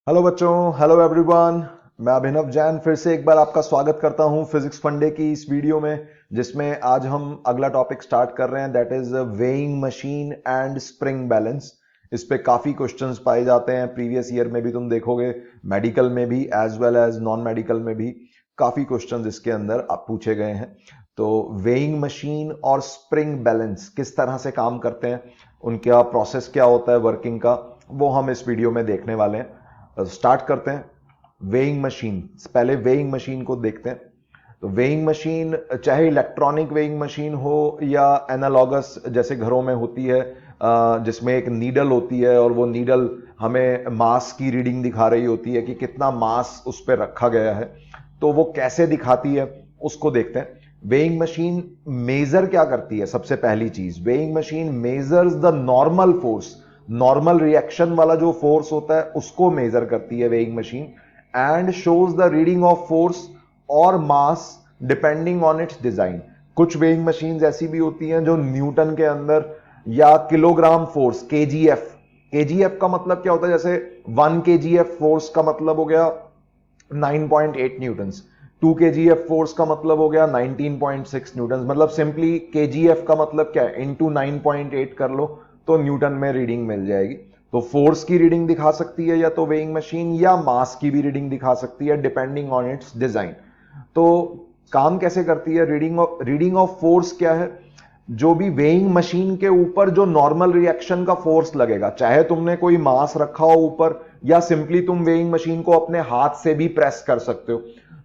Hello बच्चों, hello everyone. मैं अभिनव जैन फिर से एक बार आपका स्वागत करता हूं फिजिक्स फंडे की इस वीडियो में, जिसमें आज हम अगला टॉपिक स्टार्ट कर रहे हैं, that is weighing machine and spring balance. इस पे काफी क्वेश्चंस पाए जाते हैं, प्रीवियस ईयर में भी तुम देखोगे, मेडिकल में भी as well as non medical में भी काफी क्वेश्चंस इसके अंदर आप पूछे गए हैं। तो वेइंग मशीन और स्प्रिंग बैलेंस किस तरह से काम करते हैं, उनका प्रोसेस क्या होता है वर्किंग का, वो हम इस वीडियो में देखने वाले हैं। स्टार्ट करते हैं। वेइंग मशीन, पहले वेइंग मशीन को देखते हैं। तो वेइंग मशीन चाहे इलेक्ट्रॉनिक वेइंग मशीन हो या एनालॉगस जैसे घरों में होती है, जिसमें एक नीडल होती है और वो नीडल हमें मास की रीडिंग दिखा रही होती है कि कितना मास उस पर रखा गया है। तो वो कैसे दिखाती है उसको देखते हैं। वेइंग मशीन मेजर क्या करती है? सबसे पहली चीज, weighing machine measures the normal force. Normal reaction वाला जो फोर्स होता है उसको मेजर करती है weighing machine, and shows the reading of force और मास डिपेंडिंग ऑन इट्स डिजाइन। कुछ वेइंग मशीन्स ऐसी भी होती हैं जो न्यूटन के अंदर या किलोग्राम फोर्स, केजीएफ, केजीएफ का मतलब क्या होता है? जैसे 1 केजीएफ फोर्स का मतलब हो गया 9.8 न्यूटन्स, 2 केजीएफ फोर्स का मतलब हो गया 19.6 न्यूटन्स। मतलब सिंपली केजीएफ का मतलब क्या है, इनटू 9.8 कर लो तो न्यूटन में रीडिंग मिल जाएगी। तो फोर्स की रीडिंग दिखा सकती है या तो वेइंग मशीन, या मास की भी रीडिंग दिखा सकती है डिपेंडिंग ऑन इट्स डिजाइन। तो काम कैसे करती है? रीडिंग ऑफ फोर्स क्या है? जो भी वेइंग मशीन के ऊपर जो नॉर्मल रिएक्शन का फोर्स लगेगा, चाहे तुमने कोई मास रखा हो ऊपर या सिंपली तुम वेइंग मशीन को अपने हाथ से भी प्रेस कर सकते हो।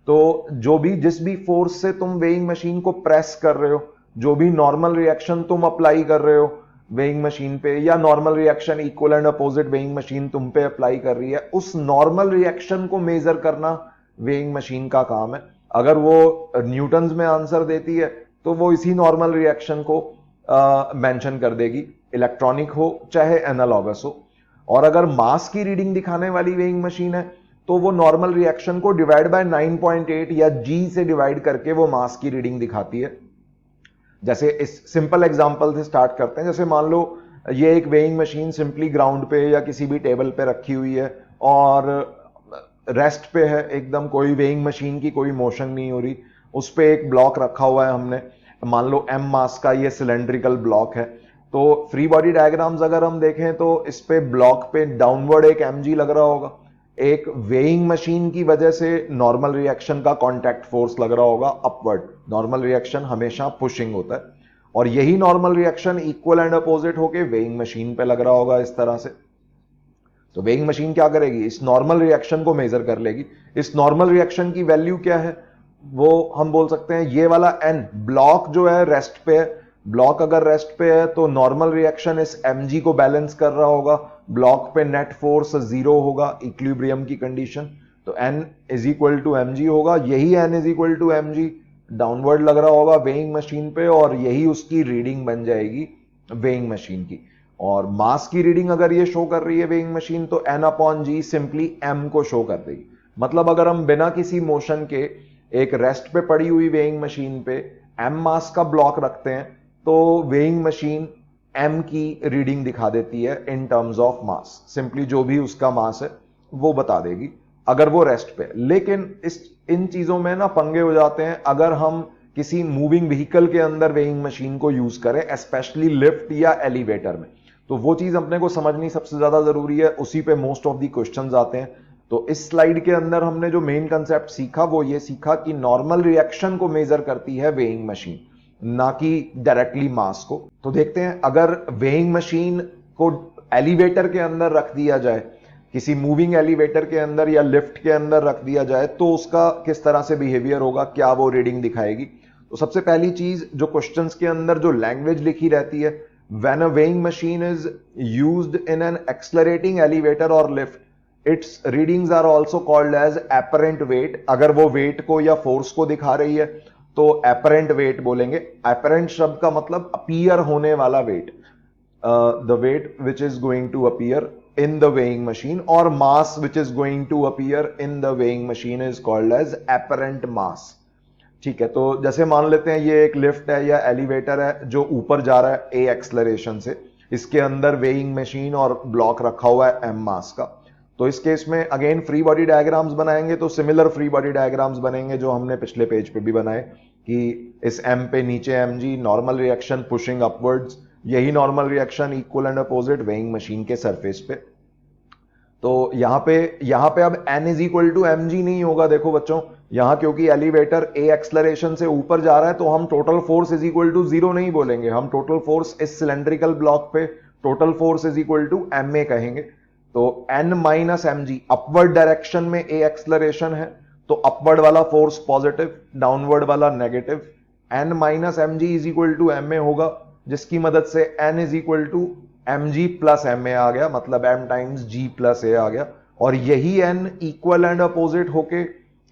तो जो भी जिस भी फोर्स से तुम वेइंग मशीन को प्रेस कर रहे हो, जो भी नॉर्मल रिएक्शन तुम अप्लाई कर रहे हो वेइंग मशीन पे, या normal reaction equal and opposite weighing machine तुम पे अप्लाई कर रही है, उस नॉर्मल रिएक्शन को मेजर करना वेइंग मशीन का काम है। अगर वो न्यूटन्स में आंसर देती है तो वो इसी नॉर्मल रिएक्शन को मेंशन कर देगी, इलेक्ट्रॉनिक हो चाहे एनालॉगस हो। और अगर मास की रीडिंग दिखाने वाली वेइंग मशीन है तो वो नॉर्मल रिएक्शन को डिवाइड बाय 9.8 या जी से डिवाइड करके वो मास की रीडिंग दिखाती है। जैसे इस सिंपल एग्जांपल से स्टार्ट करते हैं। जैसे मान लो ये एक वेइंग मशीन सिंपली ग्राउंड पे या किसी भी टेबल पे रखी हुई है और रेस्ट पे है एकदम, कोई वेइंग मशीन की कोई मोशन नहीं हो रही। उस पे एक ब्लॉक रखा हुआ है हमने, मान लो एम मास का ये सिलेंड्रिकल ब्लॉक है। तो फ्री बॉडी डायग्राम्स अगर हम देखें तो इस पे ब्लॉक पे डाउनवर्ड एक एमजी लग रहा होगा, एक वेइंग मशीन की वजह से नॉर्मल रिएक्शन का कांटेक्ट फोर्स लग रहा होगा अपवर्ड। नॉर्मल रिएक्शन हमेशा पुशिंग होता है, और यही normal reaction equal and opposite होके वेइंग मशीन पे लग रहा होगा इस तरह से। तो वेइंग मशीन क्या करेगी? इस नॉर्मल रिएक्शन को मेजर कर लेगी। इस नॉर्मल रिएक्शन की वैल्यू क्या है? वो हम बोल सकते हैं ये वाला एन, ब्लॉक जो है रेस्ट पे है, ब्लॉक अगर रेस्ट पे है तो नॉर्मल रिएक्शन इस mg को बैलेंस कर रहा होगा, ब्लॉक पे नेट फोर्स जीरो होगा, इक्विलिब्रियम की कंडीशन। तो n is equal to mg होगा, यही n is equal to mg downward लग रहा होगा वेइंग मशीन पे, और यही उसकी रीडिंग बन जाएगी वेइंग मशीन की। और मास की रीडिंग अगर ये शो कर रही है वेइंग मशीन तो n अपॉन जी सिंपली m को शो कर देगी। मतलब अगर हम बिना किसी मोशन के एक रेस्ट पे पड़ी हुई वेइंग मशीन पे m मास का ब्लॉक रखते हैं तो वेइंग मशीन m की रीडिंग दिखा देती है इन टर्म्स ऑफ मास। सिंपली जो भी उसका मास है वो बता देगी अगर वो रेस्ट पे। लेकिन इन चीजों में ना पंगे हो जाते हैं अगर हम किसी मूविंग व्हीकल के अंदर वेइंग मशीन को यूज करें, स्पेशली लिफ्ट या एलिवेटर में। तो वो चीज अपने को समझनी सबसे ज्यादा जरूरी है, उसी पे मोस्ट ऑफ दी क्वेश्चंस आते हैं। तो इस स्लाइड के अंदर हमने जो मेन कंसेप्ट सीखा वो ये सीखा कि नॉर्मल रिएक्शन को मेजर करती है वेइंग मशीन, ना कि डायरेक्टली मास को। तो देखते हैं, अगर वेइंग मशीन को एलिवेटर के अंदर रख दिया जाए, किसी मूविंग एलिवेटर के अंदर या लिफ्ट के अंदर रख दिया जाए तो उसका किस तरह से बिहेवियर होगा, क्या वो रीडिंग दिखाएगी। तो सबसे पहली चीज जो क्वेश्चंस के अंदर जो लैंग्वेज लिखी रहती है, when a weighing machine is used in an accelerating elevator और lift, its readings are also called as apparent weight. अगर वो वेट को या फोर्स को दिखा रही है तो एपरेंट वेट बोलेंगे। एपरेंट शब्द का मतलब अपीयर होने वाला wait, the weight which is going to appear in the weighing machine, or mass which is going to appear in the weighing machine is called as apparent mass। ठीक है, तो जैसे मान लेते हैं ये एक लिफ्ट है या एलिवेटर है जो ऊपर जा रहा है a एक्सलरेशन से, इसके अंदर वेइंग मशीन और ब्लॉक रखा हुआ है m मास का। तो इस केस में अगेन फ्री बॉडी डायग्राम्स बनाएंगे तो सिमिलर फ्री बॉडी डायग्राम्स बनेंगे जो हमने पिछले पेज पे भी बनाए कि इस m पे नीचे mg, normal reaction pushing upwards, यही normal reaction equal and opposite weighing machine के सरफेस पे। तो यहां पे अब n is equal to M G नहीं होगा। देखो बच्चों, यहां क्योंकि एलिवेटर a एक्सलरेशन से ऊपर जा रहा है तो हम total force is equal to 0 नहीं बोलेंगे, हम टोटल फोर्स इस सिलेंड्रिकल ब्लॉक पे total force is equal to M A कहेंगे। तो n minus M G, upward direction में a एक्सलरेशन है तो अपवर्ड वाला फोर्स पॉजिटिव, डाउनवर्ड वाला negative. n minus M ji is equal to M A होगा, जिसकी मदद से n is equal to M G plus M A आ गया, मतलब m टाइम्स जी प्लस ए आ गया। और यही n इक्वल एंड अपोजिट होके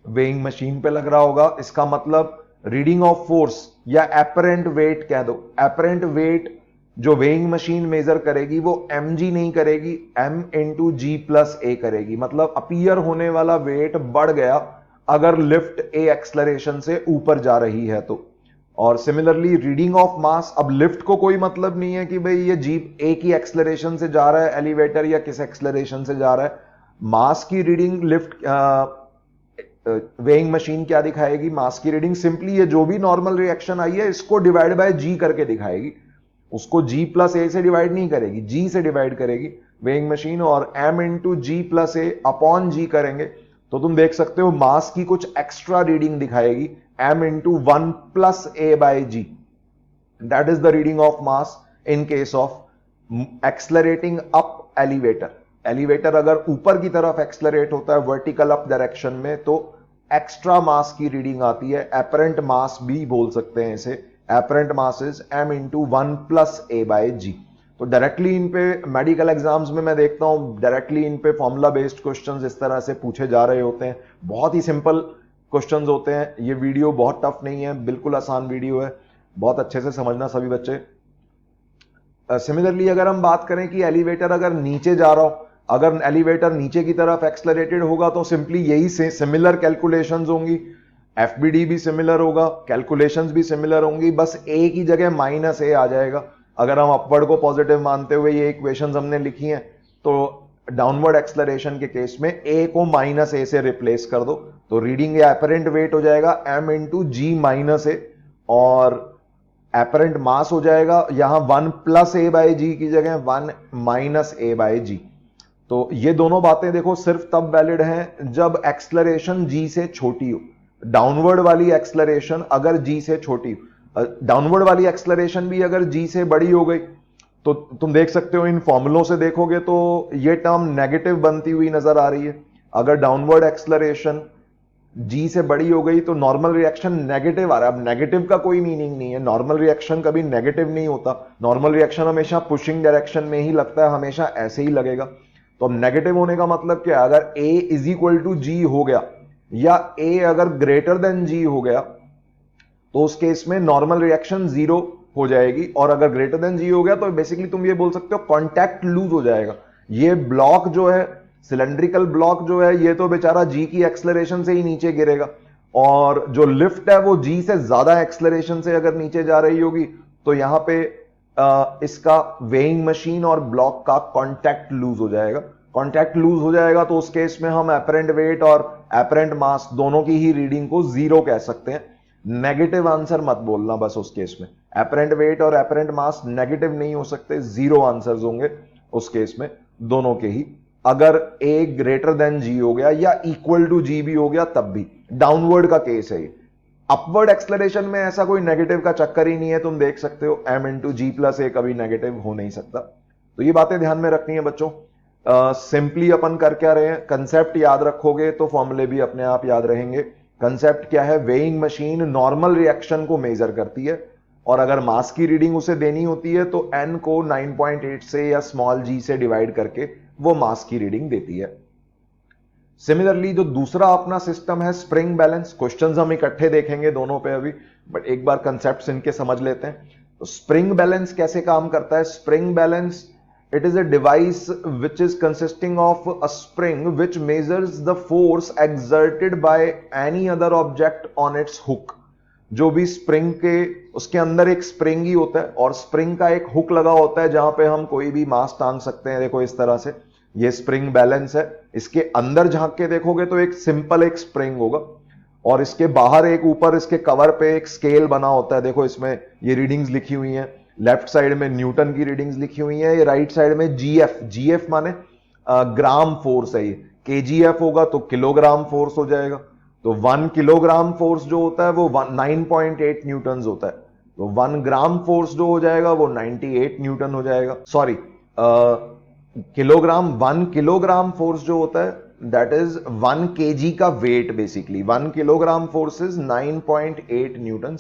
वेइंग मशीन पे लग रहा होगा। इसका मतलब रीडिंग ऑफ फोर्स या एपरेंट वेट कह दो, एपरेंट वेट जो वेइंग मशीन मेजर करेगी वो mg नहीं करेगी, m इंटू जी प्लस ए करेगी। मतलब अपीयर होने वाला वेट बढ़ गया अगर लिफ्ट a एक्सलरेशन से ऊपर जा रही है तो। और सिमिलरली रीडिंग ऑफ मास, अब लिफ्ट को कोई मतलब नहीं है कि भाई ये जीप a की एक्सलरेशन से जा रहा है एलिवेटर या किस एक्सलरेशन से जा रहा है। मास की रीडिंग लिफ्ट वेइंग मशीन क्या दिखाएगी, मास की रीडिंग सिंपली ये जो भी नॉर्मल रिएक्शन आई है इसको डिवाइड बाय जी करके दिखाएगी। उसको g प्लस ए से डिवाइड नहीं करेगी, g से डिवाइड करेगी वेइंग मशीन, और m into g plus a upon g करेंगे तो तुम देख सकते हो मास की कुछ एक्स्ट्रा रीडिंग दिखाएगी, m into 1 plus A by g. That is the reading of mass in case of accelerating up elevator. Elevator अगर ऊपर की तरफ एक्सलरेट होता है वर्टिकल अप डायरेक्शन में तो एक्स्ट्रा मास की रीडिंग आती है, एपरेंट मास भी बोल सकते हैं इसे। Apparent mass is m into 1 plus A by G. तो डायरेक्टली इन पे मेडिकल एग्जाम्स में मैं देखता हूं डायरेक्टली इन पे फॉर्मूला बेस्ड क्वेश्चंस इस तरह से पूछे जा रहे होते हैं। बहुत ही सिंपल क्वेश्चंस होते हैं। ये वीडियो बहुत टफ नहीं है, बिल्कुल आसान वीडियो है, बहुत अच्छे से समझना सभी बच्चे। सिमिलरली अगर हम बात करें कि एलिवेटर अगर नीचे जा रहा हो, अगर एलिवेटर नीचे की तरफ एक्सलरेटेड होगा तो सिंपली यही से सिमिलर कैलकुलेशंस होंगी, एफबीडी भी सिमिलर होगा, कैलकुलेशंस भी सिमिलर होंगी, बस ए की जगह माइनस ए आ जाएगा। अगर हम अपवर्ड को पॉजिटिव मानते हुए ये इक्वेशंस हमने लिखी हैं तो डाउनवर्ड एक्सलरेशन के केस में ए को माइनस ए से रिप्लेस कर दो तो रीडिंग या एपरेंट वेट हो जाएगा m into ji minus A, और एपरेंट मास हो जाएगा यहां 1 प्लस ए बाई जी की जगह 1 माइनस ए बाई जी। तो ये दोनों बातें देखो सिर्फ तब वैलिड हैं जब एक्सलरेशन जी से छोटी हो। डाउनवर्ड वाली एक्सलरेशन अगर जी से छोटी, डाउनवर्ड वाली एक्सलरेशन भी अगर जी से बड़ी हो गई तो तुम देख सकते हो इन फॉर्मूलों से देखोगे तो ये टर्म नेगेटिव बनती हुई नजर आ रही है। अगर डाउनवर्ड एक्सलरेशन जी से बड़ी हो गई तो नॉर्मल रिएक्शन नेगेटिव आ रहा है। अब नेगेटिव का कोई मीनिंग नहीं है, नॉर्मल रिएक्शन कभी नेगेटिव नहीं होता, नॉर्मल रिएक्शन हमेशा पुशिंग डायरेक्शन में ही लगता है, हमेशा ऐसे ही लगेगा। तो अब नेगेटिव होने का मतलब क्या है, अगर a इज इक्वल टू जी हो गया या a अगर ग्रेटर देन g हो गया तो उस केस में नॉर्मल रिएक्शन जीरो हो जाएगी, और अगर ग्रेटर देन g हो गया तो बेसिकली तुम ये बोल सकते हो कांटेक्ट लूज हो जाएगा। ये ब्लॉक जो है, सिलेंड्रिकल ब्लॉक जो है, ये तो बेचारा g की एक्सलरेशन से ही नीचे गिरेगा, और जो लिफ्ट है वो g से ज्यादा एक्सलरेशन से अगर नीचे जा रही होगी तो यहां पे इसका वेइंग मशीन और ब्लॉक का कांटेक्ट लूज हो जाएगा। कांटेक्ट लूज हो जाएगा तो उस केस में हम एपरेंट वेट और एपरेंट मास दोनों की ही रीडिंग को जीरो कह सकते हैं। नेगेटिव आंसर मत बोलना बस उस केस में, एपरेंट वेट और एपरेंट मास नेगेटिव नहीं हो सकते, जीरो आंसर्स होंगे उस केस में दोनों के ही। अगर a ग्रेटर देन g हो गया या इक्वल टू g भी हो गया तब भी। डाउनवर्ड का केस है ये, अपवर्ड एक्सलरेशन में ऐसा कोई नेगेटिव का चक्कर ही नहीं है। तुम देख सकते हो m इंटू जी प्लस ए कभी नेगेटिव हो नहीं सकता। तो ये बातें ध्यान में रखनी है बच्चों। सिंपली अपन कर क्या रहे हैं, कंसेप्ट याद रखोगे तो फॉर्मूले भी अपने आप याद रहेंगे। कंसेप्ट क्या है, वेइंग मशीन नॉर्मल रिएक्शन को मेजर करती है और अगर मास की रीडिंग उसे देनी होती है तो n को 9.8 से या स्मॉल g से डिवाइड करके वो मास की रीडिंग देती है। सिमिलरली जो दूसरा अपना सिस्टम है स्प्रिंग बैलेंस, क्वेश्चंस हम इकट्ठे देखेंगे दोनों पे अभी, बट एक बार कंसेप्ट्स इनके समझ लेते हैं। तो स्प्रिंग बैलेंस कैसे काम करता है, spring balance it is a device which is consisting of a spring which measures the force exerted by any other object on its hook। जो भी स्प्रिंग के, उसके अंदर एक स्प्रिंग ही होता है और स्प्रिंग का एक हुक लगा होता है जहां पे हम कोई भी मास टांग सकते हैं। देखो इस तरह से ये स्प्रिंग बैलेंस है। इसके अंदर झांक के देखोगे तो एक सिंपल एक स्प्रिंग होगा और इसके बाहर एक ऊपर इसके कवर पे एक स्केल बना होता है। देखो इसमें ये रीडिंग्स लिखी हुई हैं, लेफ्ट साइड में न्यूटन की रीडिंग्स लिखी हुई हैं, ये राइट साइड में जीएफ, जीएफ माने ग्राम फोर्स है। ये केजीएफ होगा तो किलोग्राम फोर्स हो जाएगा। तो 1 किलोग्राम फोर्स जो होता है वो 9.8 न्यूटन होता है। तो 1 ग्राम फोर्स जो हो जाएगा वो 98 न्यूटन हो जाएगा। सॉरी, किलोग्राम, 1 किलोग्राम फोर्स जो होता है दैट इज 1 केजी का weight. Basically 1 kilogram force is 9.8 newton.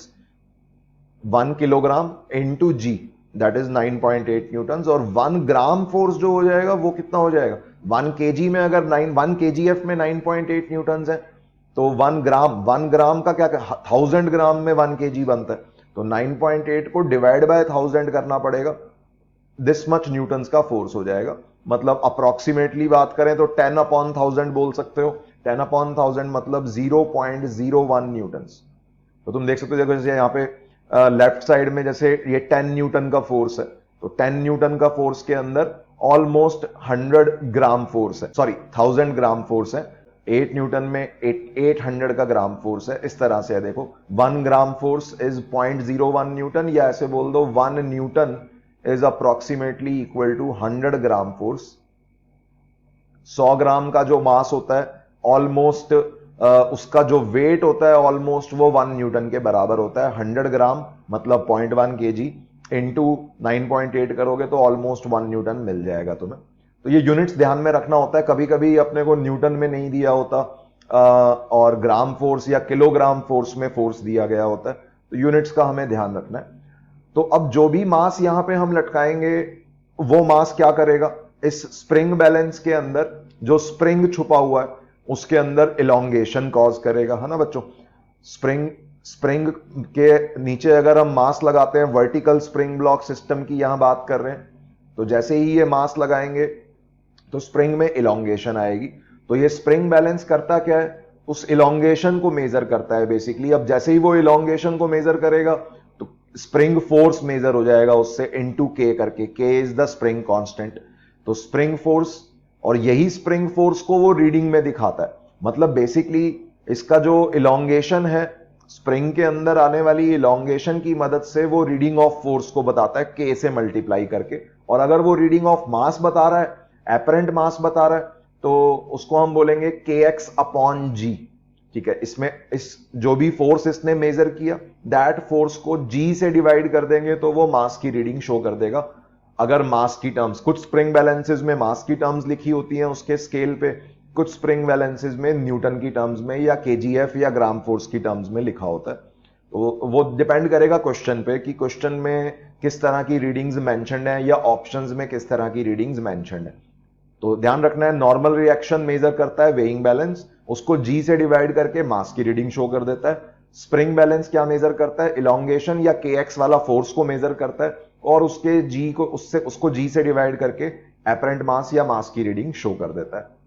1 kilogram into g that is 9.8 newton. और 1 ग्राम फोर्स जो हो जाएगा वो कितना हो जाएगा, 1 केजी में अगर 1 केजीएफ में 9.8 न्यूटन है तो 1 ग्राम का क्या, 1000 ग्राम में 1 केजी बनता है। तो 9.8 को डिवाइड बाय 1000 करना पड़ेगा, दिस मच न्यूटन का फोर्स हो जाएगा। मतलब अप्रोक्सीमेटली बात करें तो 10 अपॉन 1000 बोल सकते हो। 10 अपॉन 1000 मतलब 0.01 न्यूटन। तो तुम देख सकते हो, देखो जैसे यहाँ पे लेफ्ट साइड में जैसे ये 10 न्यूटन का फोर्स है, तो 10 न्यूटन का फोर्स के अंदर ऑलमोस्ट 100 ग्राम फोर्स है, सॉरी 1000 ग्राम फोर्स है। 8 न्यूटन में 800 का ग्राम फोर्स है। इस तरह से है, देखो 1 ग्राम फोर्स इज 0.01 न्यूटन, या ऐसे बोल दो 1 newton is approximately equal to 100 gram force. 100 gram का जो मास होता है ऑलमोस्ट उसका जो वेट होता है ऑलमोस्ट वो 1 न्यूटन के बराबर होता है। 100 ग्राम मतलब 0.1 केजी इंटू 9.8 करोगे तो ऑलमोस्ट 1 न्यूटन मिल जाएगा तुम्हें। तो ये यूनिट्स ध्यान में रखना होता है, कभी कभी अपने को न्यूटन में नहीं दिया होता और ग्राम फोर्स या किलोग्राम फोर्स में फोर्स दिया गया होता है, तो यूनिट्स का हमें ध्यान रखना है। तो अब जो भी मास यहां पे हम लटकाएंगे वो मास क्या करेगा, इस स्प्रिंग बैलेंस के अंदर जो स्प्रिंग छुपा हुआ है उसके अंदर इलोंगेशन कॉज करेगा, है ना बच्चों। स्प्रिंग के नीचे अगर हम मास लगाते हैं, वर्टिकल स्प्रिंग ब्लॉक सिस्टम की यहां बात कर रहे हैं, तो जैसे ही ये मास लगाएंगे तो स्प्रिंग में इलोंगेशन आएगी। तो ये स्प्रिंग बैलेंस करता क्या है, उस इलोंगेशन को मेजर करता है बेसिकली। अब जैसे ही वो इलोंगेशन को मेजर करेगा तो स्प्रिंग फोर्स मेजर हो जाएगा उससे इनटू के करके, के इज द स्प्रिंग कांस्टेंट। तो स्प्रिंग फोर्स, और यही स्प्रिंग फोर्स को वो रीडिंग में दिखाता है। मतलब बेसिकली इसका जो इलोंगेशन है, स्प्रिंग के अंदर आने वाली इलोंगेशन की मदद से वो रीडिंग ऑफ फोर्स को बताता है के से मल्टीप्लाई करके। और अगर वो रीडिंग ऑफ मास बता रहा है, एपरेंट मास बता रहा है, तो उसको हम बोलेंगे के एक्स अपॉन जी। ठीक है, इसमें इस जो भी फोर्स इसने मेजर किया दैट फोर्स को जी से डिवाइड कर देंगे तो वो मास की रीडिंग शो कर देगा। अगर मास की टर्म्स, कुछ स्प्रिंग बैलेंसेस में मास की टर्म्स लिखी होती हैं उसके स्केल पे, कुछ स्प्रिंग बैलेंसेस में न्यूटन की टर्म्स में या केजीएफ या ग्राम फोर्स की टर्म्स में लिखा होता है। तो वो डिपेंड करेगा क्वेश्चन पे कि क्वेश्चन में किस तरह की रीडिंग्स मेंशन्ड है या ऑप्शंस में किस तरह की रीडिंग्स मेंशन्ड है। तो ध्यान रखना है, नॉर्मल रिएक्शन मेजर करता है वेइंग बैलेंस, उसको जी से डिवाइड करके मास की रीडिंग शो कर देता है। स्प्रिंग बैलेंस क्या मेजर करता है, इलोंगेशन या के एक्स वाला फोर्स को मेजर करता है और उसके जी को उसको जी से डिवाइड करके एपरेंट मास या मास की रीडिंग शो कर देता है।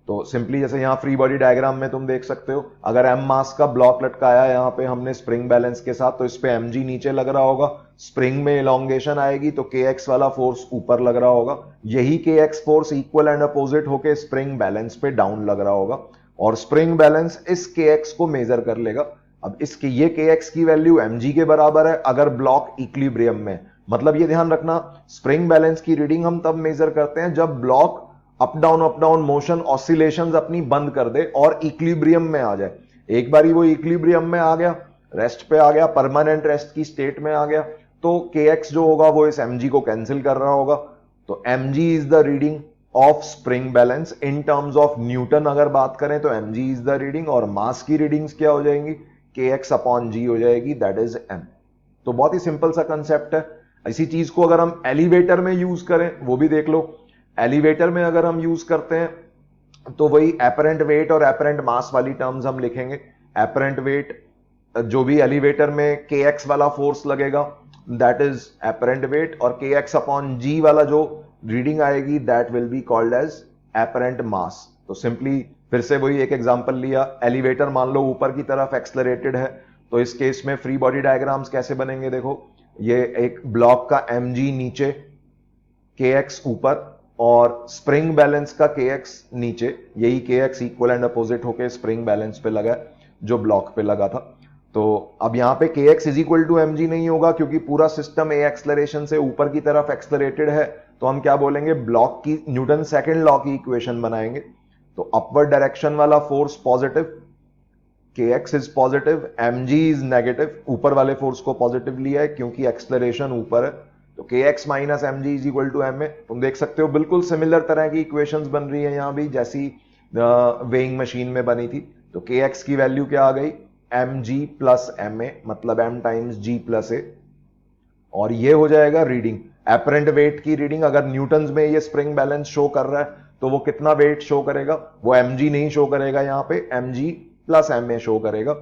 तो सिंपली जैसे यहां फ्री बॉडी डायग्राम में तुम देख सकते हो, अगर एम मास का ब्लॉक लटकाया है यहां पे हमने स्प्रिंग बैलेंस के साथ, तो इस पे एम जी नीचे लग रहा होगा, स्प्रिंग में इलोंगेशन आएगी तो के एक्स वाला फोर्स ऊपर लग रहा होगा, यही के x force equal and opposite होके स्प्रिंग बैलेंस पे डाउन लग रहा होगा और स्प्रिंग बैलेंस इस के एक्स को मेजर कर लेगा। अब इसके ये के एक्स की वैल्यू एम जी के बराबर है अगर ब्लॉक इक्विलिब्रियम में। मतलब ये ध्यान रखना, स्प्रिंग बैलेंस की रीडिंग हम तब मेजर करते हैं जब block up down motion oscillations अपनी बंद कर दे और इक्विलिब्रियम में आ जाए। एक बारी वो इक्विलिब्रियम में आ गया, रेस्ट पे आ गया, परमानेंट रेस्ट की स्टेट में आ गया, तो के एक्स जो होगा वो इस एम जी को कैंसिल कर रहा होगा। तो m ji is the reading of spring balance in terms of newton अगर बात करें तो m ji is the reading, और मास की रीडिंग्स क्या हो जाएंगी, के एक्स अपॉन जी हो जाएगी, दैट इज एम। तो बहुत ही सिंपल सा कंसेप्ट है। इसी चीज को अगर हम एलिवेटर में यूज करें वो भी देख लो। एलिवेटर में अगर हम यूज करते हैं तो वही एपरेंट वेट और एपरेंट मास वाली टर्म्स हम लिखेंगे। एपरेंट वेट जो भी एलिवेटर में के एक्स वाला फोर्स लगेगा दैट इज एपरेंट वेट, और के एक्स अपॉन जी वाला जो रीडिंग आएगी that will be called as apparent mass. तो सिंपली फिर से वही एक एग्जांपल लिया, एलिवेटर मान लो ऊपर की तरफ एक्सलरेटेड है, तो इस केस में फ्री बॉडी डायग्राम्स कैसे बनेंगे, देखो ये एक ब्लॉक का एम जी नीचे, के एक्स ऊपर और स्प्रिंग बैलेंस का kx नीचे, यही kx इक्वल एंड अपोजिट होके स्प्रिंग बैलेंस पे लगा है जो ब्लॉक पे लगा था। तो अब यहां पे kx is equal to mg नहीं होगा क्योंकि पूरा सिस्टम a एक्सलरेशन से ऊपर की तरफ एक्सलरेटेड है। तो हम क्या बोलेंगे, ब्लॉक की न्यूटन सेकंड लॉ की इक्वेशन बनाएंगे। तो अपवर्ड डायरेक्शन वाला force positive, kx is positive, mg is negative, ऊपर वाले फोर्स को पॉजिटिव लिया है क्योंकि एक्सलरेशन ऊपर है। तो kx minus mg is equal to ma। तुम देख सकते हो बिल्कुल सिमिलर तरह की इक्वेशंस बन रही है यहां भी जैसी वेइंग मशीन में बनी थी। तो kx की वैल्यू क्या आ गई, mg प्लस ma, मतलब m times g plus a। और ये हो जाएगा रीडिंग, एपरेंट वेट की रीडिंग। अगर न्यूटन्स में ये स्प्रिंग बैलेंस शो कर रहा है तो वो कितना वेट शो करेगा, वो mg नहीं शो करेगा, यहां पे mg प्लस ma शो करेगा।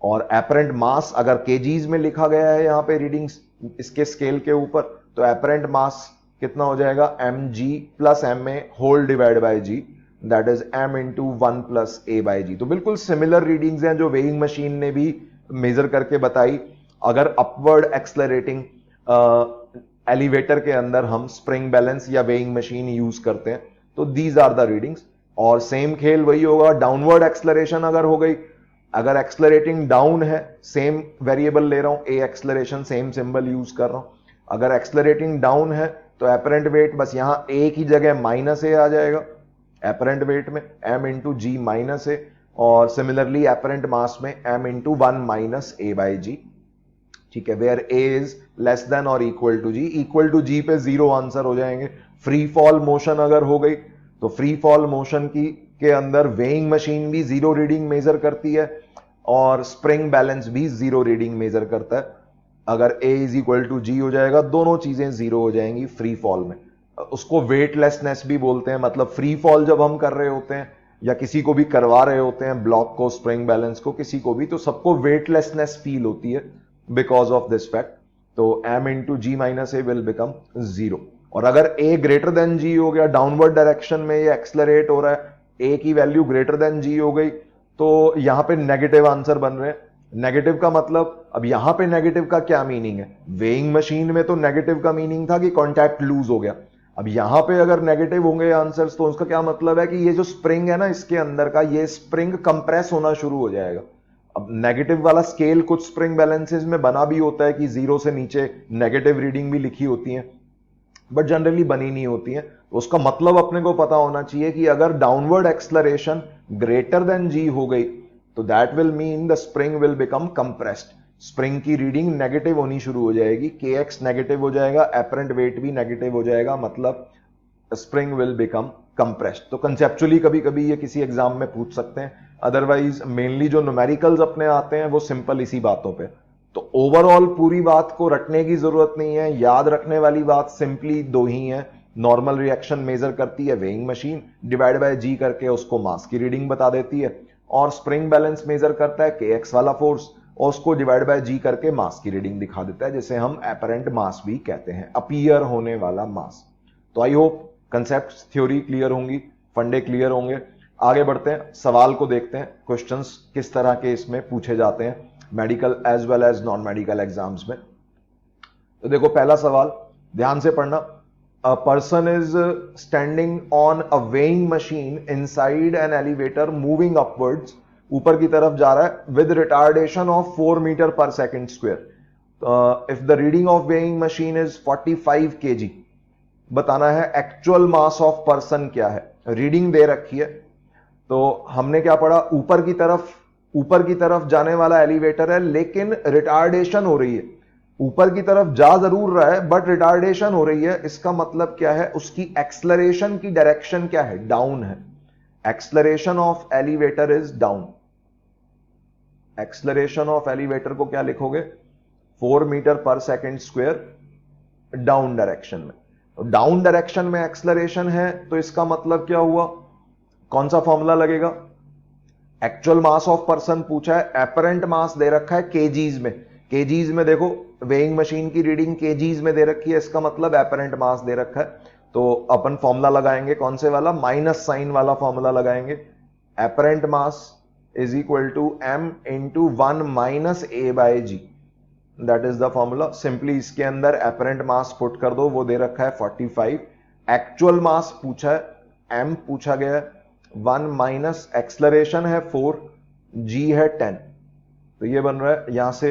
और एपरेंट मास अगर केजीज में लिखा गया है यहां पे रीडिंग्स इसके स्केल के ऊपर, तो एपरेंट मास कितना हो जाएगा, mg plus ma whole divide by g, that is m into 1 plus a by g। तो बिल्कुल सिमिलर रीडिंग्स हैं जो वेइंग मशीन ने भी मेजर करके बताई। अगर अपवर्ड एक्सलरेटिंग एलिवेटर के अंदर हम स्प्रिंग बैलेंस या वेइंग मशीन यूज करते हैं तो दीज आर द रीडिंग्स। और सेम खेल वही होगा, डाउनवर्ड एक्सलरेशन अगर हो गई, अगर एक्सलरेटिंग डाउन है, सेम वेरिएबल ले रहा हूं, ए एक्सलरेशन सेम सिंबल यूज कर रहा हूं। अगर एक्सलरेटिंग डाउन है तो एपरेंट वेट बस यहां ए की जगह माइनस ए आ जाएगा एपरेंट वेट में, m into ji minus A. और सिमिलरली एपरेंट मास में m into 1 minus A by G. ठीक है, where a is less than और equal to g, equal to g पे जीरो आंसर हो जाएंगे। फ्री फॉल मोशन अगर हो गई तो फ्री फॉल मोशन की के अंदर वेइंग मशीन भी जीरो रीडिंग मेजर करती है और स्प्रिंग बैलेंस भी जीरो रीडिंग मेजर करता है। अगर a is equal to g हो जाएगा, दोनों चीजें जीरो हो जाएंगी फ्री फॉल में। उसको वेटलेसनेस भी बोलते हैं, मतलब फ्री फॉल जब हम कर रहे होते हैं या किसी को भी करवा रहे होते हैं, ब्लॉक को, स्प्रिंग बैलेंस को, किसी को भी, तो सबको वेटलेसनेस फील होती है बिकॉज ऑफ दिस फैक्ट। तो m into ji minus a will become zero. और अगर a ग्रेटर देन g हो गया, डाउनवर्ड डायरेक्शन में ये एक्सलरेट हो रहा है, a की वैल्यू ग्रेटर देन g हो गई, तो यहां पे नेगेटिव आंसर बन रहे हैं। नेगेटिव का मतलब, अब यहां पे नेगेटिव का क्या मीनिंग है, वेइंग मशीन में तो नेगेटिव का मीनिंग था कि कांटेक्ट लूज हो गया। अब यहां पे अगर नेगेटिव होंगे आंसर्स तो उसका क्या मतलब है कि ये जो स्प्रिंग है ना इसके अंदर का, ये स्प्रिंग कंप्रेस होना शुरू हो जाएगा। अब नेगेटिव वाला स्केल कुछ स्प्रिंग बैलेंसेस में बना भी होता है कि जीरो से नीचे नेगेटिव रीडिंग भी लिखी होती है, बट जनरली बनी नहीं होती है। तो उसका मतलब अपने को पता होना चाहिए कि अगर डाउनवर्ड एक्सलरेशन ग्रेटर देन जी हो गई तो that will mean the spring will become compressed. Spring की रीडिंग नेगेटिव होनी शुरू हो जाएगी, kx नेगेटिव हो जाएगा, एपरेंट वेट भी नेगेटिव हो जाएगा, मतलब स्प्रिंग विल बिकम कंप्रेस्ड। तो कंसेप्चुअली कभी कभी ये किसी एग्जाम में पूछ सकते हैं, अदरवाइज मेनली जो न्यूमेरिकल्स अपने आते हैं वो सिंपल इसी बातों पे। तो ओवरऑल पूरी बात को रटने की जरूरत नहीं है, याद रखने वाली बात सिंपली दो ही है। नॉर्मल रिएक्शन मेजर करती है वेइंग मशीन, डिवाइड बाय जी करके उसको मास की रीडिंग बता देती है। और स्प्रिंग बैलेंस मेजर करता है kx वाला फोर्स और उसको डिवाइड बाय जी करके मास की रीडिंग दिखा देता है, जिसे हम एपरेंट मास भी कहते हैं, अपीयर होने वाला मास। तो I hope concept theory clear होंगी, फंडे क्लियर होंगे। आगे बढ़ते हैं, सवाल को देखते हैं, क्वेश्चंस किस तरह के इसमें पूछे जाते हैं medical as well as non medical exams में। तो देखो पहला सवाल ध्यान से पढ़ना। A person is standing on a weighing machine inside an elevator moving upwards, ऊपर की तरफ जा रहा है विद रिटार्डेशन ऑफ 4 मीटर पर second square. If the reading of weighing machine is 45 kg, बताना है एक्चुअल मास ऑफ पर्सन क्या है। रीडिंग दे रखी है, तो हमने क्या पढ़ा, ऊपर की तरफ जाने वाला एलिवेटर है लेकिन रिटार्डेशन हो रही है। ऊपर की तरफ जा जरूर रहा है बट रिटार्डेशन हो रही है, इसका मतलब क्या है, उसकी एक्सलरेशन की डायरेक्शन क्या है, डाउन है। Acceleration of elevator is down. Acceleration of elevator को क्या लिखोगे, 4 मीटर पर सेकेंड स्क्वायर डाउन डायरेक्शन में। डाउन डायरेक्शन में एक्सलरेशन है तो इसका मतलब क्या हुआ, कौन सा फॉर्मूला लगेगा, एक्चुअल मास ऑफ पर्सन पूछा है, एपरेंट मास दे रखा है केजीज में। केजीज में देखो वेइंग मशीन की रीडिंग केजीज में दे रखी है, इसका मतलब एपरेंट मास दे रखा है। तो अपन फॉर्मूला लगाएंगे कौन से वाला, माइनस साइन वाला फॉर्मूला लगाएंगे। Apparent mass is equal to m into 1 minus a by g, that is the formula. Simply इसके अंदर एपरेंट मास पुट कर दो, वो दे रखा है 45, एक्चुअल मास पूछा है, m पूछा गया है, 1 माइनस एक्सलरेशन है 4, g है 10। तो ये बन रहा है यहां से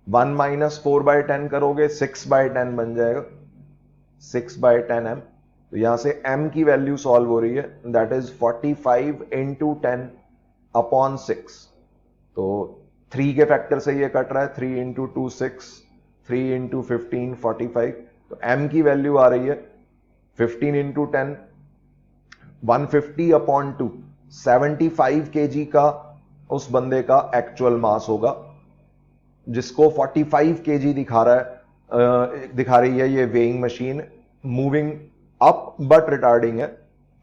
1 माइनस 4/10 करोगे 6/10 बन जाएगा, 6/10 m। तो यहां से m की वैल्यू सॉल्व हो रही है, दैट इज 45 इंटू 10 अपॉन 6। तो 3 के फैक्टर से ये कट रहा है, 3 इंटू 2 6, 3 इंटू 15 45। तो m की वैल्यू आ रही है 15 इंटू 10 150 अपॉन 2, 75 kg का उस बंदे का एक्चुअल मास होगा, जिसको 45 kg दिखा रहा है, दिखा रही है ये weighing machine, moving up but retarding है।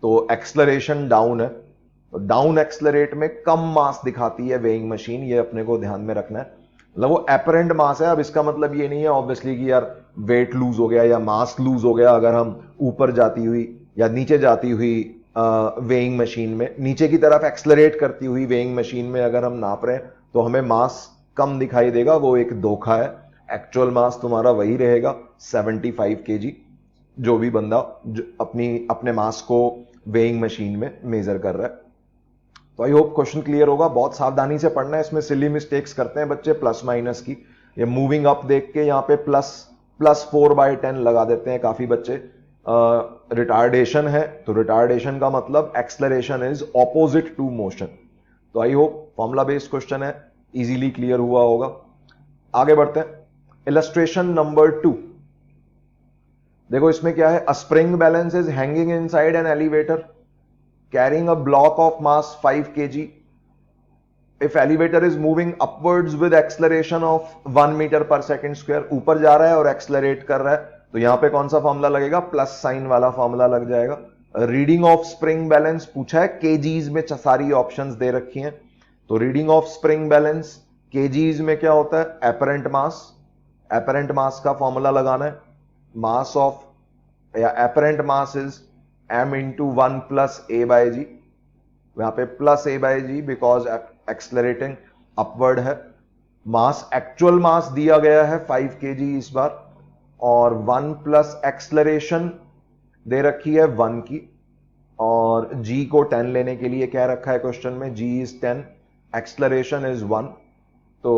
तो एक्सलरेशन डाउन है, तो डाउन एक्सलरेट में कम मास दिखाती है वेइंग मशीन, ये अपने को ध्यान में रखना है। मतलब वो एपरेंट मास है। अब इसका मतलब ये नहीं है ऑब्वियसली कि यार वेट लूज हो गया या मास लूज हो गया अगर हम ऊपर जाती हुई या नीचे जाती हुई वेइंग मशीन में, नीचे की तरफ एक्सलरेट करती हुई वेइंग मशीन में अगर हम नाप रहे हैं तो हमें मास कम दिखाई देगा, वो एक धोखा है। एक्चुअल मास तुम्हारा वही रहेगा 75 kg, जो भी बंदा जो अपने मास को वेइंग मशीन में मेजर कर रहा है। तो आई होप क्वेश्चन क्लियर होगा। बहुत सावधानी से पढ़ना है, इसमें सिली मिस्टेक्स करते हैं बच्चे प्लस माइनस की। ये मूविंग अप देख के यहाँ पे प्लस 4/10 लगा देते हैं काफी बच्चे। रिटार्डेशन है तो रिटार्डेशन का मतलब acceleration is opposite to motion. तो I hope formula based question है, इजीली क्लियर हुआ होगा। आगे बढ़ते हैं, इलस्ट्रेशन नंबर 2। देखो इसमें क्या है, अ spring balance is hanging inside an elevator carrying a block of mass 5 kg. If elevator is moving upwards with acceleration of 1 meter per second square, ऊपर जा रहा है और एक्सलरेट कर रहा है, तो यहां पे कौन सा फॉर्मूला लगेगा, प्लस साइन वाला फॉर्मूला लग जाएगा। रीडिंग ऑफ स्प्रिंग बैलेंस पूछा है, केजीज में सारी ऑप्शंस दे रखी हैं। तो reading of spring balance KGs में क्या होता है, एपरेंट मास। एपरेंट मास का फॉर्मूला लगाना है, मास ऑफ या apparent mass is m into 1 plus a by G. यहां पे plus a by G because accelerating upward है। मास एक्चुअल मास दिया गया है 5 kg इस बार, और 1 प्लस एक्सलरेशन दे रखी है 1 की, और g को 10 लेने के लिए क्या रखा है क्वेश्चन में, g इज 10, एक्सलरेशन इज 1। तो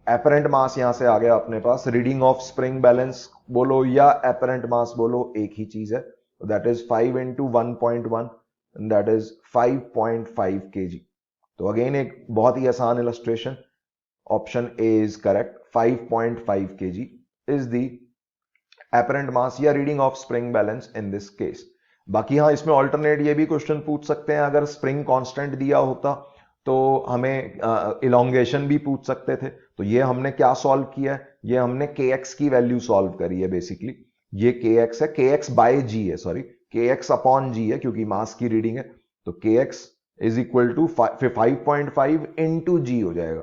एपरेंट मास यहां से आ गया अपने पास। रीडिंग ऑफ स्प्रिंग बैलेंस बोलो या एपरेंट मास बोलो, एक ही चीज है। That is 5 into 1.1, that is 5.5 kg। तो अगेन एक बहुत ही आसान illustration, option A is correct, 5.5 kg is the apparent mass या reading of spring balance in this case. बाकी हाँ, इसमें ऑल्टरनेट ये भी क्वेश्चन पूछ सकते हैं, अगर स्प्रिंग कांस्टेंट दिया होता तो हमें इलोंगेशन भी पूछ सकते थे। तो ये हमने क्या सॉल्व किया है, ये हमने kx की वैल्यू सॉल्व करी है बेसिकली। ये kx है, kx बाय g है, सॉरी kx अपॉन g है क्योंकि मास की रीडिंग है। तो kx is equal to 5.5 into G हो जाएगा।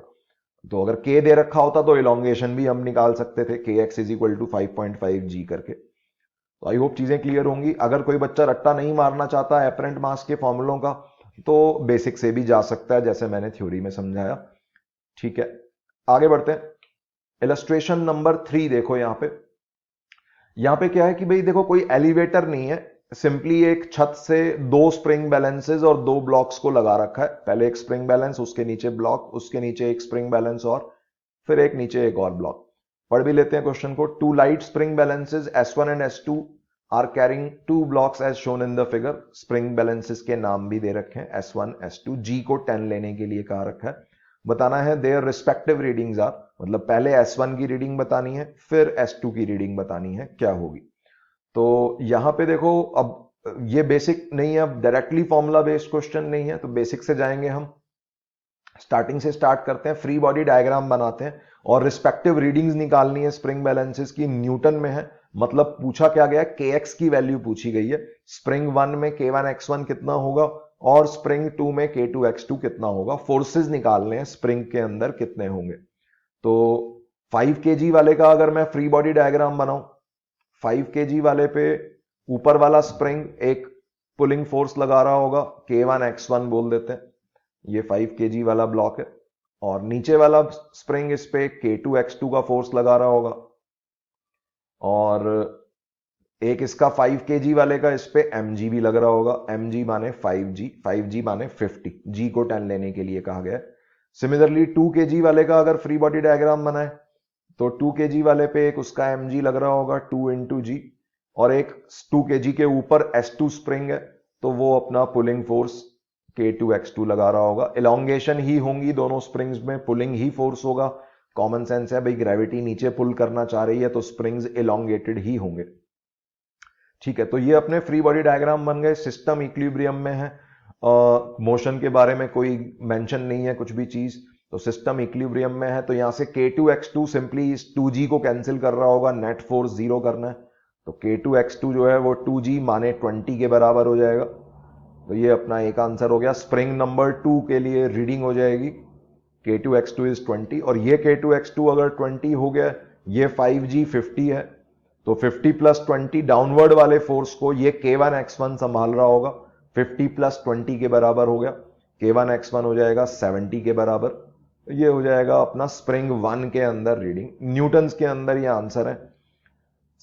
तो अगर k दे रखा होता तो इलोंगेशन भी हम निकाल सकते थे, kx is equal to 5.5 g करके। तो आई होप चीजें क्लियर होंगी। अगर कोई बच्चा रट्टा नहीं मारना चाहता एपरेंट मास के फॉर्मूलों का, तो बेसिक से भी जा सकता है जैसे मैंने थ्योरी में समझाया। ठीक है, आगे बढ़ते हैं। इलस्ट्रेशन नंबर 3 देखो यहां पे क्या है कि भाई देखो कोई एलिवेटर नहीं है, सिंपली एक छत से 2 स्प्रिंग बैलेंसेस और 2 ब्लॉक्स को लगा रखा है। पहले एक स्प्रिंग बैलेंस, उसके नीचे ब्लॉक, उसके नीचे एक स्प्रिंग बैलेंस और फिर एक नीचे एक और ब्लॉक। पढ़ भी लेते हैं क्वेश्चन को। 2 light spring balances S1 and S2 are carrying 2 blocks as shown in the figure. Spring balances के नाम भी दे रखे हैं S1 S2। G को 10 लेने के लिए कहा रखा है। बताना है देयर रिस्पेक्टिव रीडिंग्स आर, मतलब पहले S1 की रीडिंग बतानी है फिर S2 की रीडिंग बतानी है क्या होगी। तो यहां पे देखो, अब ये बेसिक नहीं है, अब डायरेक्टली फॉर्मूला बेस्ड क्वेश्चन नहीं है, तो बेसिक से जाएंगे हम। स्टार्टिंग से स्टार्ट करते हैं, फ्री बॉडी डायग्राम बनाते हैं और रिस्पेक्टिव रीडिंग्स निकालनी है स्प्रिंग बैलेंसेस की। न्यूटन में है, मतलब पूछा क्या गया, kx की वैल्यू पूछी गई है। स्प्रिंग 1 में k1x1 कितना होगा और स्प्रिंग 2 में k2x2 कितना होगा। फोर्सेस निकालने हैं स्प्रिंग के अंदर कितने होंगे। तो 5 kg वाले का अगर मैं फ्री बॉडी डायग्राम बनाऊं, 5 kg वाले पे ऊपर वाला स्प्रिंग एक पुलिंग फोर्स लगा रहा होगा, k1x1 बोल देते हैं, ये 5 kg वाला ब्लॉक है। और नीचे वाला स्प्रिंग इस पे k2x2 का फोर्स लगा रहा होगा, और एक इसका 5 kg वाले का इस पे mg भी लग रहा होगा, mg माने 5g, 5g माने 50, g को 10 लेने के लिए कहा गया है। सिमिलरली 2 kg वाले का अगर फ्री बॉडी डायग्राम बनाए तो 2 kg वाले पे एक उसका mg लग रहा होगा 2 इंटू जी, और एक 2 kg के ऊपर S2 स्प्रिंग है तो वो अपना पुलिंग फोर्स K2X2 लगा रहा होगा। इलोंगेशन ही होंगी दोनों स्प्रिंग्स में, पुलिंग ही फोर्स होगा। कॉमन सेंस है भाई, ग्रेविटी नीचे पुल करना चाह रही है तो स्प्रिंग्स इलोंगेटेड ही होंगे। ठीक है, तो ये अपने फ्री बॉडी डायग्राम बन गए। सिस्टम इक्विलिब्रियम में है, मोशन के बारे में कोई मेंशन नहीं है कुछ भी चीज, तो सिस्टम इक्विलिब्रियम में है। तो यहां से K2X2 सिंपली इस 2g को कैंसिल कर रहा होगा, नेट फोर्स जीरो करना है तो K2X2 जो है वो 2g माने 20 के बराबर हो जाएगा। तो ये अपना एक आंसर हो गया। स्प्रिंग नंबर 2 के लिए रीडिंग हो जाएगी K2X2 इज 20, और ये K2X2 अगर 20 हो गया, ये 5g 50 है तो 50 प्लस 20 डाउनवर्ड वाले फोर्स को ये K1X1 संभाल रहा होगा, 50 प्लस 20 के बराबर हो गया, K1X1 हो जाएगा 70 के बराबर। तो ये हो जाएगा अपना स्प्रिंग 1 के अंदर रीडिंग। न्यूटन्स के अंदर ये आंसर है,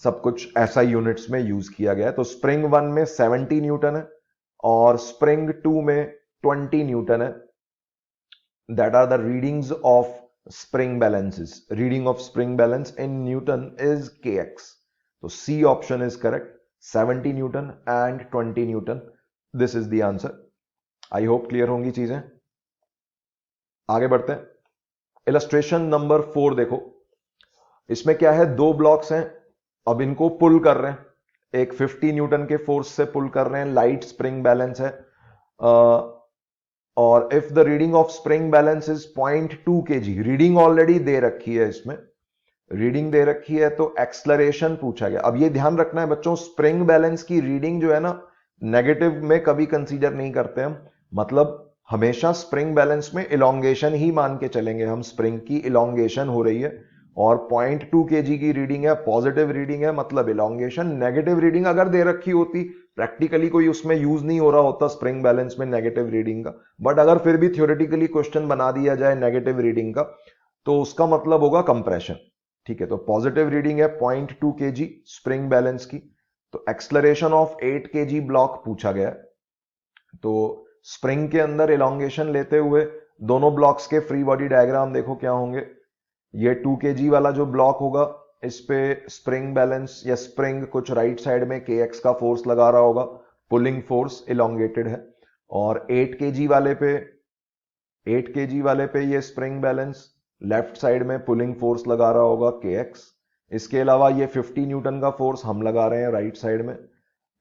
सब कुछ ऐसा यूनिट्स में यूज किया गया है। तो स्प्रिंग 1 में 70 न्यूटन है और स्प्रिंग 2 में 20 न्यूटन है। That are the readings of spring balances. Reading of spring balance in newton is kx। तो C option is correct, 70 newton and 20 newton, this is the answer. I hope clear होंगी चीजें। आगे बढ़ते हैं। Illustration number 4 देखो, इसमें क्या है, दो ब्लॉक्स हैं, अब इनको पुल कर रहे हैं, एक 50 न्यूटन के फोर्स से पुल कर रहे हैं, लाइट स्प्रिंग बैलेंस है, और if the reading of spring balance is 0.2 kg, reading already दे रखी है, इसमें रीडिंग दे रखी है तो एक्सलरेशन पूछा गया। अब ये ध्यान रखना है बच्चों, स्प्रिंग बैलेंस की रीडिंग जो है ना, नेगेटिव में कभी कंसीडर नहीं करते हम, मतलब हमेशा स्प्रिंग बैलेंस में इलोंगेशन ही मान के चलेंगे हम, स्प्रिंग की इलोंगेशन हो रही है और 0.2 kg की रीडिंग है, पॉजिटिव रीडिंग है, मतलब इलोंगेशन। नेगेटिव रीडिंग अगर दे रखी होती, प्रैक्टिकली कोई उसमें यूज नहीं हो रहा होता स्प्रिंग बैलेंस में नेगेटिव रीडिंग का, बट अगर फिर भी थ्योरेटिकली क्वेश्चन बना दिया जाए नेगेटिव रीडिंग का तो उसका मतलब होगा कंप्रेशन। ठीक है, तो पॉजिटिव रीडिंग है 0.2 kg स्प्रिंग बैलेंस की, तो एक्सलरेशन ऑफ 8 kg ब्लॉक पूछा गया। तो स्प्रिंग के अंदर इलोंगेशन लेते हुए दोनों ब्लॉक्स के फ्री बॉडी डायग्राम देखो क्या होंगे। ये 2 kg वाला जो ब्लॉक होगा, इस पे स्प्रिंग बैलेंस या स्प्रिंग कुछ राइट साइड में kx का फोर्स लगा रहा होगा, पुलिंग फोर्स इलोंगेटेड है, और 8 kg वाले पे ये स्प्रिंग बैलेंस लेफ्ट साइड में पुलिंग फोर्स लगा रहा होगा kx। इसके अलावा ये 50 न्यूटन का फोर्स हम लगा रहे हैं राइट साइड में।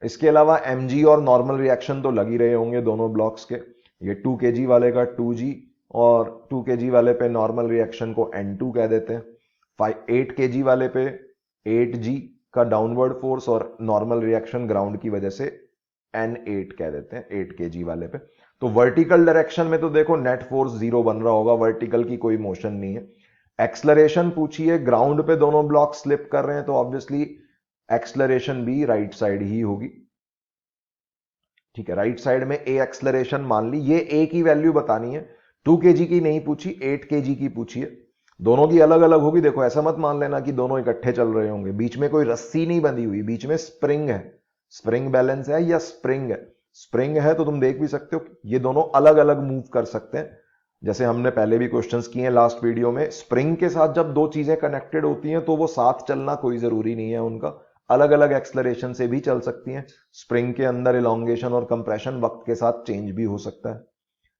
इसके अलावा mg और नॉर्मल रिएक्शन तो लग ही रहे होंगे दोनों ब्लॉक्स के। ये 2 kg वाले का 2g और 2 kg वाले पे नॉर्मल रिएक्शन को N2 कह देते हैं। 8 kg वाले पे 8g का डाउनवर्ड फोर्स और नॉर्मल रिएक्शन ग्राउंड की वजह से N8 कह देते हैं 8 kg वाले पे। तो वर्टिकल डायरेक्शन में तो देखो नेट फोर्स जीरो बन रहा होगा, वर्टिकल की कोई मोशन नहीं है। एक्सलरेशन पूछी है, ग्राउंड पे दोनों ब्लॉक स्लिप कर रहे हैं तो ऑब्वियसली एक्सलरेशन भी राइट साइड ही होगी। ठीक है, राइट साइड में ए एक्सलरेशन मान ली, ये ए की वैल्यू बतानी है, 2 kg की नहीं पूछी, 8 kg की पूछी है। दोनों की अलग अलग होगी, देखो ऐसा मत मान लेना कि दोनों इकट्ठे चल रहे होंगे, बीच में कोई रस्सी नहीं बंधी हुई, बीच में स्प्रिंग है, स्प्रिंग बैलेंस है या स्प्रिंग है। स्प्रिंग है तो तुम देख भी सकते हो ये दोनों अलग अलग मूव कर सकते हैं, जैसे हमने पहले भी क्वेश्चंस किए हैं लास्ट वीडियो में। स्प्रिंग के साथ जब दो चीजें कनेक्टेड होती हैं तो वो साथ चलना कोई जरूरी नहीं है उनका, अलग अलग एक्सलरेशन से भी चल सकती हैं। स्प्रिंग के अंदर इलोंगेशन और कंप्रेशन वक्त के साथ चेंज भी हो सकता है।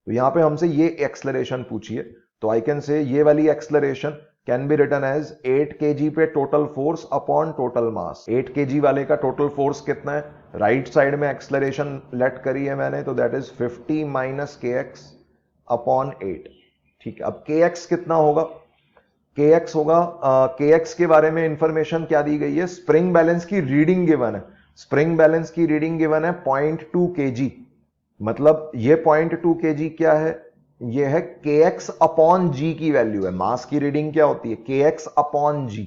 तो यहां पे हमसे ये एक्सलरेशन पूछी है, तो आई कैन से ये वाली acceleration can be written as 8 kg पे total force upon total mass. 8 kg वाले का टोटल फोर्स कितना है, राइट साइड में एक्सलरेशन लेट करी है मैंने, तो that is 50 minus kx upon 8। ठीक है, अब kx कितना होगा, kx होगा, kx के बारे में इंफॉर्मेशन क्या दी गई है, स्प्रिंग बैलेंस की रीडिंग गिवन है, स्प्रिंग बैलेंस की रीडिंग गिवन है 0.2 kg, मतलब ये 0.2 kg क्या है, ये है kx अपॉन g की वैल्यू है। मास की रीडिंग क्या होती है, kx अपॉन g,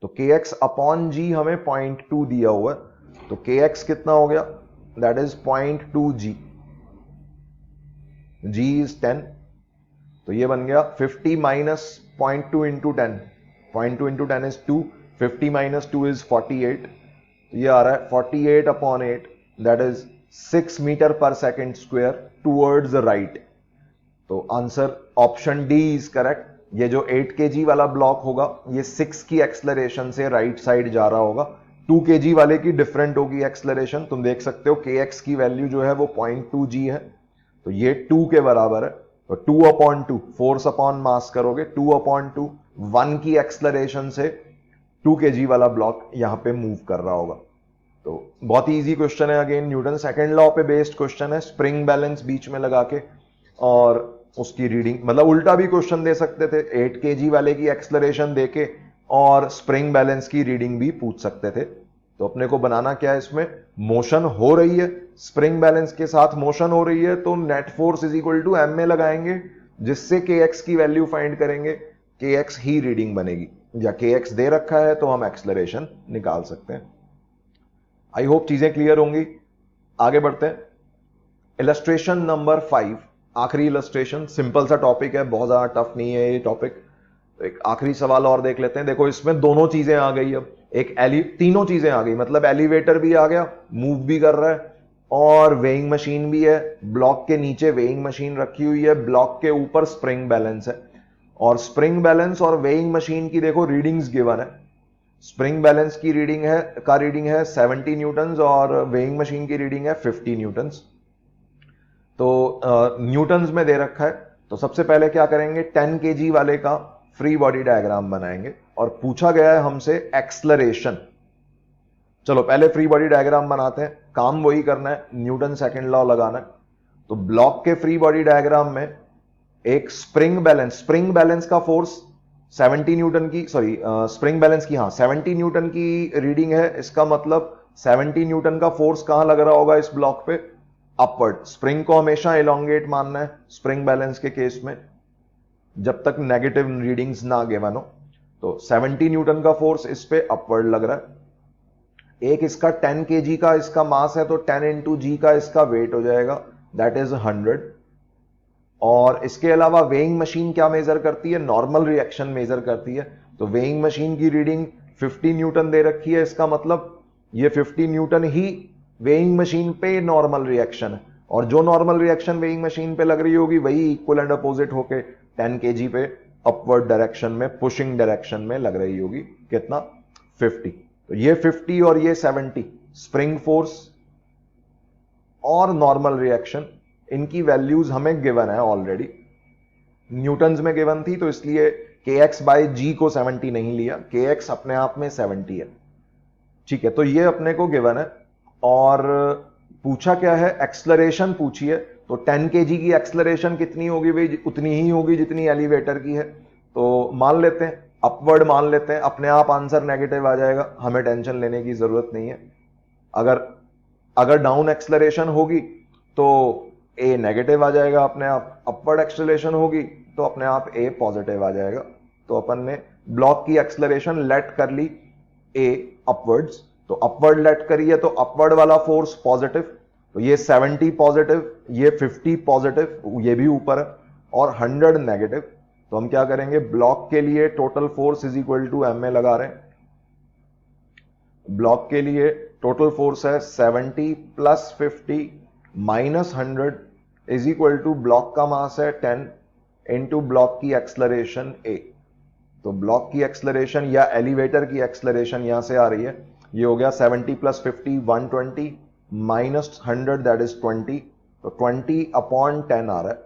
तो kx अपॉन g हमें 0.2 दिया हुआ है, तो kx कितना हो गया, that is 0.2 g, g is 10, तो ये बन गया 50 minus 0.2 into 10, 0.2 into 10 is 2, 50 minus 2 is 48, ये आ रहा है 48/8, दैट इज 6 मीटर पर सेकेंड स्क्वायर टूवर्ड्स राइट। तो answer option D is correct. ये जो 8 kg वाला ब्लॉक होगा ये 6 की एक्सलरेशन से राइट साइड जा रहा होगा। 2 kg वाले की डिफरेंट होगी एक्सलरेशन, तुम देख सकते हो kx की वैल्यू जो है वो 0.2g है, तो ये 2 के बराबर है। तो 2/2 फोर्स अपॉन मास करोगे, 2/2 1 की एक्सलरेशन से 2 kg वाला ब्लॉक यहां पे मूव कर रहा होगा। तो बहुत ही इजी क्वेश्चन है, अगेन न्यूटन सेकंड लॉ पे बेस्ड क्वेश्चन है, स्प्रिंग बैलेंस बीच में लगा के और उसकी रीडिंग, मतलब उल्टा भी क्वेश्चन दे सकते थे, 8 kg वाले की एक्सलरेशन देके और स्प्रिंग बैलेंस की रीडिंग भी पूछ सकते थे। तो अपने को बनाना क्या है, इसमें मोशन हो रही है, स्प्रिंग बैलेंस के साथ मोशन हो रही है, तो net force is equal to m में लगाएंगे, जिससे के एक्स की वैल्यू फाइंड करेंगे, के एक्स ही रीडिंग बनेगी, या के एक्स दे रखा है तो हम एक्सलरेशन निकाल सकते हैं। आई होप चीजें क्लियर होंगी। आगे बढ़ते हैं। इलस्ट्रेशन नंबर 5, आखिरी इलस्ट्रेशन, सिंपल सा टॉपिक है, बहुत ज्यादा टफ नहीं है ये टॉपिक। तो एक आखिरी सवाल और देख लेते हैं। देखो इसमें दोनों चीजें आ गई, अब एक तीनों चीजें आ गई, मतलब एलिवेटर भी आ गया, मूव भी कर रहा है, और वेइंग मशीन भी है। ब्लॉक के नीचे वेइंग मशीन रखी हुई है, ब्लॉक के ऊपर स्प्रिंग बैलेंस है, और स्प्रिंग बैलेंस और वेइंग मशीन की देखो रीडिंग्स गिवन है। स्प्रिंग बैलेंस की रीडिंग है 70 न्यूटन्स और वेइंग मशीन की रीडिंग है 50 न्यूटन्स। तो न्यूटन्स में दे रखा है, तो सबसे पहले क्या करेंगे, 10 kg वाले का फ्री बॉडी डायग्राम बनाएंगे, और पूछा गया है हमसे एक्सलरेशन। चलो पहले फ्री बॉडी डायग्राम बनाते हैं, काम वही करना है, न्यूटन सेकंड लॉ लगाना है। तो ब्लॉक के फ्री बॉडी डायग्राम में एक स्प्रिंग बैलेंस का फोर्स 70 न्यूटन की, सॉरी स्प्रिंग बैलेंस की, हाँ 70 न्यूटन की रीडिंग है, इसका मतलब 70 न्यूटन का फोर्स कहां लग रहा होगा इस ब्लॉक पे, अपवर्ड। स्प्रिंग को हमेशा एलोंगेट मानना है स्प्रिंग बैलेंस के केस में, जब तक नेगेटिव रीडिंग्स ना गिवन हो। तो 70 न्यूटन का फोर्स इस पे अपवर्ड लग रहा है। एक इसका 10 kg का इसका मास है, तो 10 इंटू जी का इसका वेट हो जाएगा, दैट इज 100। और इसके अलावा वेइंग मशीन क्या मेजर करती है, नॉर्मल रिएक्शन मेजर करती है। तो वेइंग मशीन की रीडिंग 50 न्यूटन दे रखी है, इसका मतलब ये 50 न्यूटन ही वेइंग मशीन पे नॉर्मल रिएक्शन है, और जो नॉर्मल रिएक्शन वेइंग मशीन पे लग रही होगी वही इक्वल एंड अपोजिट होके 10 kg पे अपवर्ड डायरेक्शन में, पुशिंग डायरेक्शन में लग रही होगी, कितना 50। तो ये 50 और ये 70 स्प्रिंग फोर्स और नॉर्मल रिएक्शन, इनकी वैल्यूज हमें गिवन है ऑलरेडी, न्यूटन्स में गिवन थी, तो इसलिए kx/g को 70 नहीं लिया, kx अपने आप में 70 है, ठीक है। तो ये अपने को गिवन है, और पूछा क्या है, एक्सलरेशन पूछी है। तो 10 kg की एक्सलरेशन कितनी होगी भाई, उतनी ही होगी जितनी एलिवेटर की है। तो मान लेते हैं, अपवर्ड मान लेते हैं, अपने आप आंसर नेगेटिव आ जाएगा, हमें टेंशन लेने की जरूरत नहीं है। अगर डाउन एक्सलरेशन होगी तो ए नेगेटिव आ जाएगा अपने आप, अपवर्ड एक्सलरेशन होगी तो अपने आप ए पॉजिटिव आ जाएगा। तो अपन ने ब्लॉक की एक्सलरेशन लेट कर ली ए अपवर्ड्स, तो अपवर्ड लेट करिए, तो अपवर्ड वाला फोर्स पॉजिटिव, तो ये 70 पॉजिटिव, ये 50 पॉजिटिव, ये भी ऊपर है, और 100 नेगेटिव। तो हम क्या करेंगे, ब्लॉक के लिए total force is equal to m में लगा रहे हैं। ब्लॉक के लिए टोटल फोर्स है 70 plus 50 minus 100 is equal to block का मास है 10 इंटू ब्लॉक की एक्सलरेशन ए। तो ब्लॉक की एक्सलरेशन या एलिवेटर की एक्सलरेशन यहां से आ रही है, ये हो गया 70 प्लस 50 120 माइनस 100 दैट इज 20, तो 20/10 आ रहा है,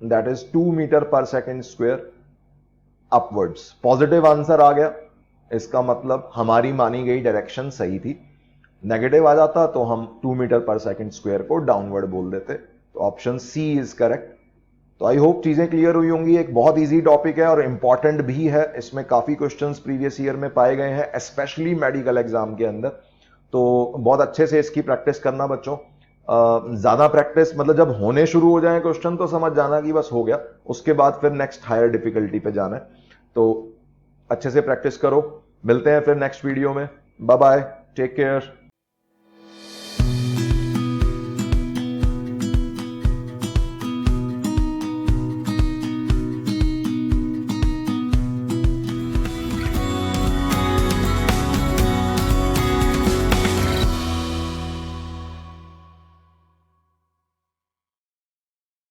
दैट इज 2 मीटर पर second square upwards. Positive answer आ गया, इसका मतलब हमारी मानी गई डायरेक्शन सही थी। नेगेटिव आ जाता तो हम 2 मीटर पर सेकेंड स्क्वायर को डाउनवर्ड बोल देते। तो ऑप्शन सी इज करेक्ट। तो आई होप चीजें क्लियर हुई होंगी। एक बहुत इजी टॉपिक है और इंपॉर्टेंट भी है, इसमें काफी क्वेश्चंस प्रीवियस ईयर में पाए गए हैं, स्पेशली मेडिकल एग्जाम के अंदर। तो बहुत अच्छे से इसकी प्रैक्टिस करना बच्चों, ज्यादा प्रैक्टिस, मतलब जब होने शुरू हो जाए क्वेश्चन तो समझ जाना कि बस हो गया, उसके बाद फिर नेक्स्ट हायर डिफिकल्टी पे जाना है। तो अच्छे से प्रैक्टिस करो, मिलते हैं फिर नेक्स्ट वीडियो में, बाय बाय, टेक केयर।